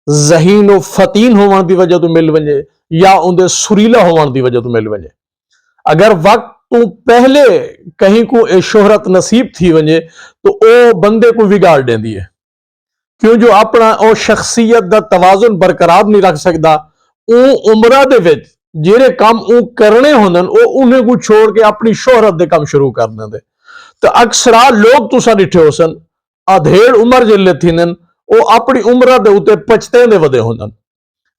ज़हीन व फ़तीन होवण की वजह तो मिल वजे या उनके सुरीला होवण की वजह तो मिल वजे। अगर वक्त तो पहले कहीं को ए शोहरत नसीब थी वजे तो ओ बंदे को बिगाड़ देंदी है, क्यों जो अपना ओ शख्सियत का तवाजुन बरकरार नहीं रख सकता। ओ उम्र दे विच जेरे काम ओ करने होंदन ओ उन्हें को छोड़ के अपनी शोहरत दे काम शुरू कर देंदे। तो अक्सरा लोग तुसा डिठे हो सन अधेड़ उम्र जिले थींदन ओ अपनी उम्र दे उते पछतेंदे वधे होंदन।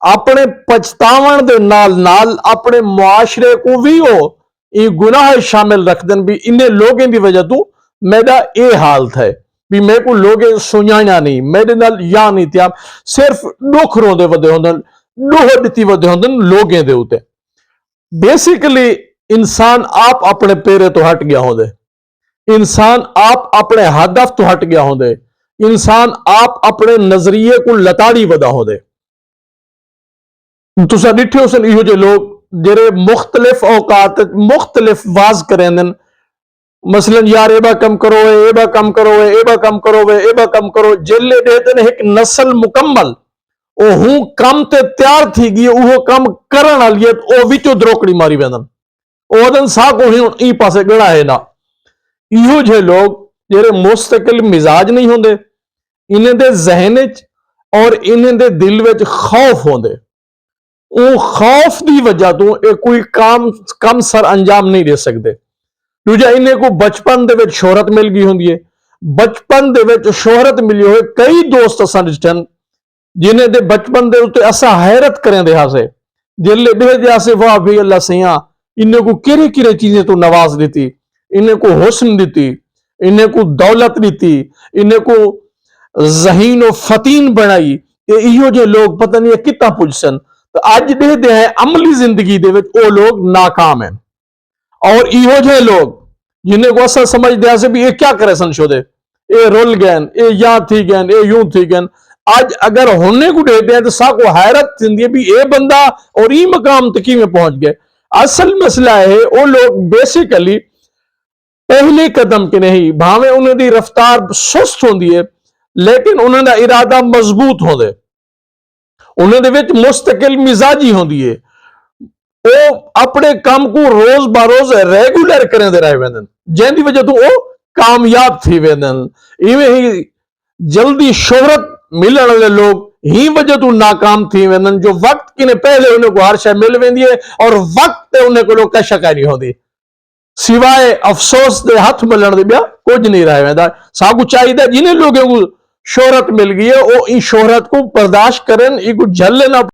अपने पछतावण दे नाल नाल अपने मुआशरे को भी ओ ये गुनाह शामिल रख देन भी इन्हें लोगों की वजह तो मेरा ये हाल था भी मेरे को लोगे सुनाया नहीं, मेरे नाल या नहीं था, सिर्फ दुख रोंदे वधे होंदन, डोह दिती वधे होंदन लोगों दे उते। बेसिकली इंसान आप अपने पेरे तो हट गया होंदे, इंसान आप अपने हदफ तो हट गया होंदे, इंसान आप अपने नजरिए को लताड़ी वधा होंदे। तुसा डिठे हो सन इहो जे लोग जेरे मुख्तलिफ औकात मुख्तलिफ वाज करेंदन, मसलन यार एबा कम करो एबा कम करो एबा कम करो एबा कम करो जेले देते एक नस्ल मुकम्मल ओ हूं कम ते तैयार थी गई वो कम करन वाली ओ विचो द्रोकड़ी मारी वेंदन ओदन सा को ही पासे गड़ा है ना। इहो जे लोग जेरे मुस्तकिल मिजाज नहीं होंदे, इन्हें दे जहन और इन्हें दे दिल विच खौफ होंदे, वो खौफ की वजह तो कोई काम कम सर अंजाम नहीं दे सकते। दूजा इन्हें को बचपन दे विच शोहरत मिल गई होंदी है, बचपन दे विच शोहरत मिली होए कई दोस्त असां डिठन जिन्हें दे बचपन दे उत्ते असां हैरत करें रहा से जिले दे से वाह भी अल्लाह सैया इन्हें को किरे किरे चीजें तो नवाज देती, इन्हें को हुस्न देती, इन्हें को दौलत देती, इन्हें को ज़हीन व फ़तीन बनाई। इहो जे लोग पता नहीं कितना पुजसन तो अज दे हैं अमली जिंदगी दे विच ओ लोग नाकाम हैं। और इहो जे लोग जिन्हें को असा समझदे से भी ये क्या करे सन शोदे ये रुल गए ये या थी गए ये यूं थी गए, आज अगर होने को देते हैं तो सा को हैरत थी भी ये बंदा और ये मकाम तक में पहुंच गए। असल मसला है वो लोग बेसिकली पहले कदम के नहीं भावे उन्हें रफ्तार सुस्त होंदी है लेकिन उन्होंने इरादा मजबूत होंदे, उन्होंने मुस्तकिल मिजाजी होंदी है, वो अपने काम को रोज बरोज रेगुलर करें दे रहे वेंदन जैसी वजह तो वो कामयाब थी वेंदन। इवें ही जल्दी शोहरत मिलने वाले लोग ही वजह तो नाकाम थी वेंदन जो वक्त किने पहले उन्हें को हर शय मिल वेंदी है और वक्त उन्हें को लोग कशा नहीं होती सिवाय अफसोस दे हथ मिलण दे बिया कुछ नहीं रह वेंदा। सागु चाहिए जिन्हें लोगों को शोहरत मिल गई है वो इस शोहरत को बर्दाश्त करें, इनको झल्ले ना